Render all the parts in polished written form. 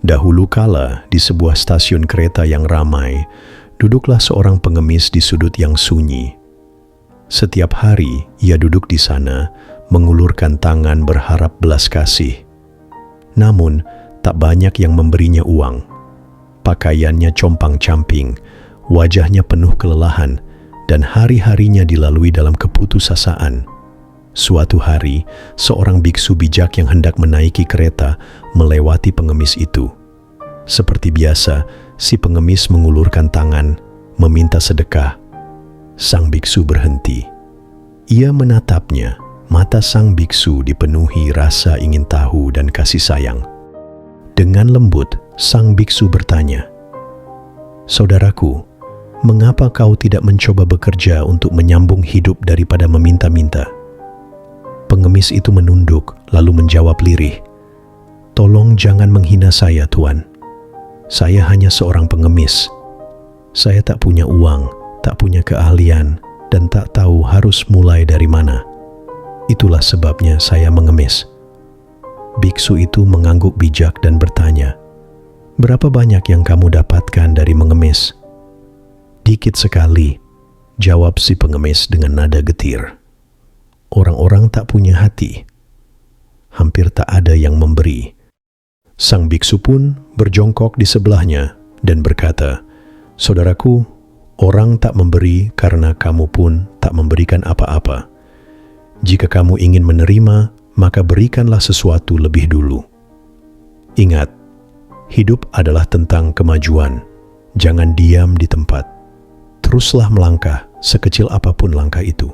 Dahulu kala, di sebuah stasiun kereta yang ramai, duduklah seorang pengemis di sudut yang sunyi. Setiap hari, ia duduk di sana, mengulurkan tangan berharap belas kasih. Namun, tak banyak yang memberinya uang. Pakaiannya compang-camping, wajahnya penuh kelelahan, dan hari-harinya dilalui dalam keputusasaan. Suatu hari, seorang biksu bijak yang hendak menaiki kereta melewati pengemis itu. Seperti biasa, si pengemis mengulurkan tangan, meminta sedekah. Sang biksu berhenti. Ia menatapnya. Mata sang biksu dipenuhi rasa ingin tahu dan kasih sayang. Dengan lembut, sang biksu bertanya, "Saudaraku, mengapa kau tidak mencoba bekerja untuk menyambung hidup daripada meminta-minta?" Pengemis itu menunduk, lalu menjawab lirih, "Tolong jangan menghina saya, Tuan. Saya hanya seorang pengemis. Saya tak punya uang, tak punya keahlian, dan tak tahu harus mulai dari mana. Itulah sebabnya saya mengemis." Biksu itu mengangguk bijak dan bertanya, "Berapa banyak yang kamu dapatkan dari mengemis?" "Dikit sekali," jawab si pengemis dengan nada getir. "Orang-orang tak punya hati. Hampir tak ada yang memberi." Sang biksu pun berjongkok di sebelahnya dan berkata, "Saudaraku, orang tak memberi karena kamu pun tak memberikan apa-apa. Jika kamu ingin menerima, maka berikanlah sesuatu lebih dulu. Ingat, hidup adalah tentang kemajuan. Jangan diam di tempat. Teruslah melangkah, sekecil apapun langkah itu."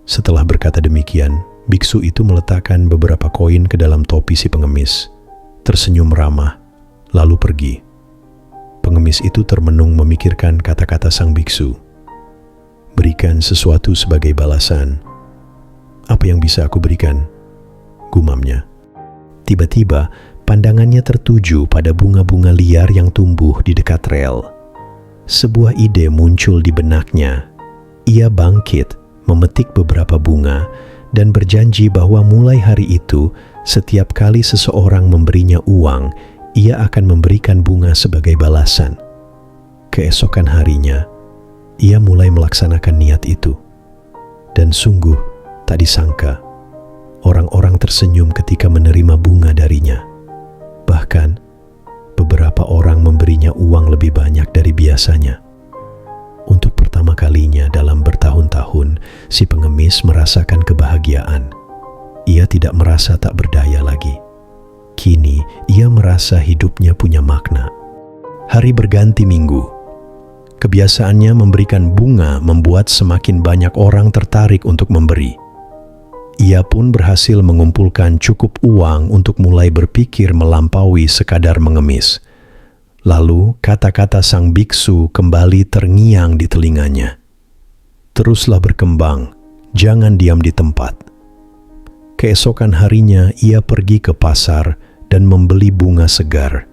Setelah berkata demikian, biksu itu meletakkan beberapa koin ke dalam topi si pengemis, tersenyum ramah, lalu pergi. Pengemis itu termenung memikirkan kata-kata sang biksu. "Berikan sesuatu sebagai balasan. Apa yang bisa aku berikan?" gumamnya. Tiba-tiba, pandangannya tertuju pada bunga-bunga liar yang tumbuh di dekat rel. Sebuah ide muncul di benaknya. Ia bangkit, memetik beberapa bunga, dan berjanji bahwa mulai hari itu, setiap kali seseorang memberinya uang, ia akan memberikan bunga sebagai balasan. Keesokan harinya, ia mulai melaksanakan niat itu. Dan sungguh, tak disangka, orang-orang tersenyum ketika menerima bunga darinya. Bahkan, beberapa orang memberinya uang lebih banyak dari biasanya. Untuk pertama kalinya dalam bertahun-tahun, si pengemis merasakan kebahagiaan. Ia tidak merasa tak berdaya lagi. Kini, ia merasa hidupnya punya makna. Hari berganti minggu. Kebiasaannya memberikan bunga membuat semakin banyak orang tertarik untuk memberi. Ia pun berhasil mengumpulkan cukup uang untuk mulai berpikir melampaui sekadar mengemis. Lalu kata-kata sang biksu kembali terngiang di telinganya. "Teruslah berkembang, jangan diam di tempat." Keesokan harinya ia pergi ke pasar dan membeli bunga segar.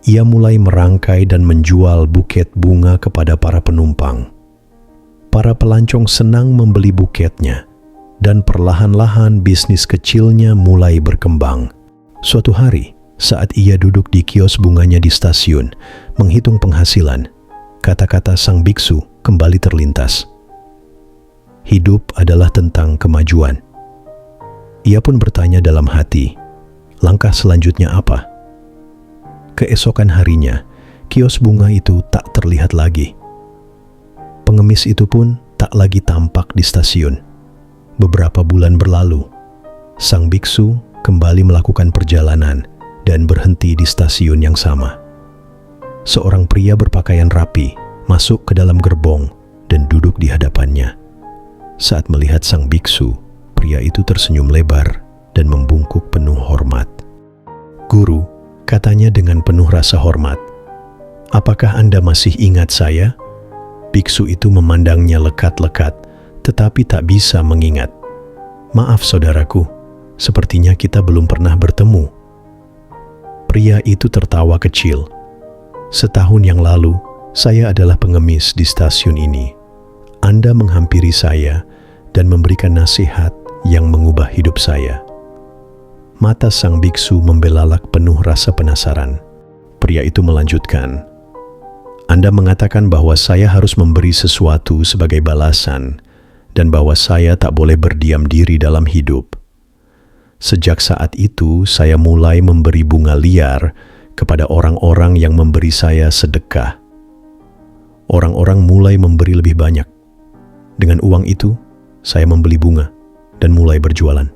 Ia mulai merangkai dan menjual buket bunga kepada para penumpang. Para pelancong senang membeli buketnya, dan perlahan-lahan bisnis kecilnya mulai berkembang. Suatu hari, saat ia duduk di kios bunganya di stasiun, menghitung penghasilan, kata-kata sang biksu kembali terlintas. Hidup adalah tentang kemajuan. Ia pun bertanya dalam hati, langkah selanjutnya apa? Keesokan harinya, kios bunga itu tak terlihat lagi. Pengemis itu pun tak lagi tampak di stasiun. Beberapa bulan berlalu, sang biksu kembali melakukan perjalanan dan berhenti di stasiun yang sama. Seorang pria berpakaian rapi masuk ke dalam gerbong dan duduk di hadapannya. Saat melihat sang biksu, pria itu tersenyum lebar dan membungkuk penuh hormat. "Guru," katanya dengan penuh rasa hormat, "apakah Anda masih ingat saya?" Biksu itu memandangnya lekat-lekat, tetapi tak bisa mengingat. "Maaf saudaraku, sepertinya kita belum pernah bertemu." Pria itu tertawa kecil. "Setahun yang lalu, saya adalah pengemis di stasiun ini. Anda menghampiri saya dan memberikan nasihat yang mengubah hidup saya." Mata sang biksu membelalak penuh rasa penasaran. Pria itu melanjutkan, "Anda mengatakan bahwa saya harus memberi sesuatu sebagai balasan dan bahwa saya tak boleh berdiam diri dalam hidup. Sejak saat itu, saya mulai memberi bunga liar kepada orang-orang yang memberi saya sedekah. Orang-orang mulai memberi lebih banyak. Dengan uang itu, saya membeli bunga dan mulai berjualan.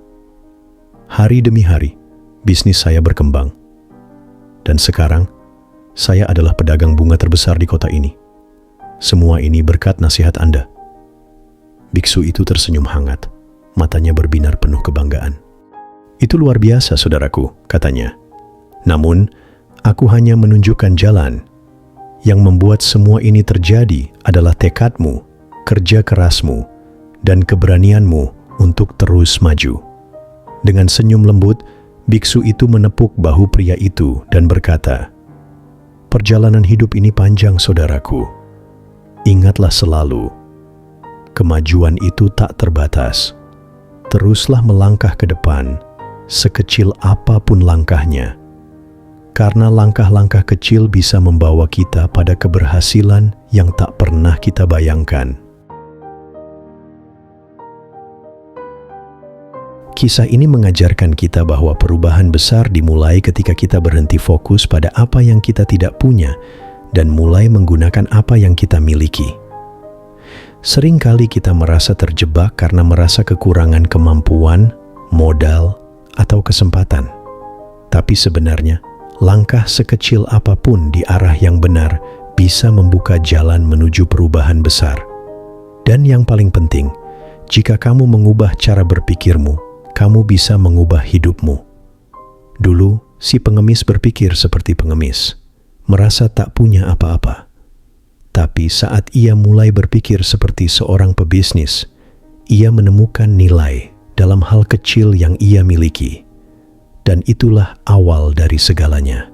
Hari demi hari, bisnis saya berkembang. Dan sekarang, saya adalah pedagang bunga terbesar di kota ini. Semua ini berkat nasihat Anda." Biksu itu tersenyum hangat, matanya berbinar penuh kebanggaan. "Itu luar biasa, saudaraku," katanya. "Namun, aku hanya menunjukkan jalan. Yang membuat semua ini terjadi adalah tekadmu, kerja kerasmu, dan keberanianmu untuk terus maju." Dengan senyum lembut, biksu itu menepuk bahu pria itu dan berkata, "Perjalanan hidup ini panjang, saudaraku. Ingatlah selalu, kemajuan itu tak terbatas. Teruslah melangkah ke depan, sekecil apapun langkahnya. Karena langkah-langkah kecil bisa membawa kita pada keberhasilan yang tak pernah kita bayangkan." Kisah ini mengajarkan kita bahwa perubahan besar dimulai ketika kita berhenti fokus pada apa yang kita tidak punya dan mulai menggunakan apa yang kita miliki. Seringkali kita merasa terjebak karena merasa kekurangan kemampuan, modal, atau kesempatan. Tapi sebenarnya, langkah sekecil apapun di arah yang benar bisa membuka jalan menuju perubahan besar. Dan yang paling penting, jika kamu mengubah cara berpikirmu, kamu bisa mengubah hidupmu. Dulu, si pengemis berpikir seperti pengemis, merasa tak punya apa-apa. Tapi saat ia mulai berpikir seperti seorang pebisnis, ia menemukan nilai dalam hal kecil yang ia miliki. Dan itulah awal dari segalanya.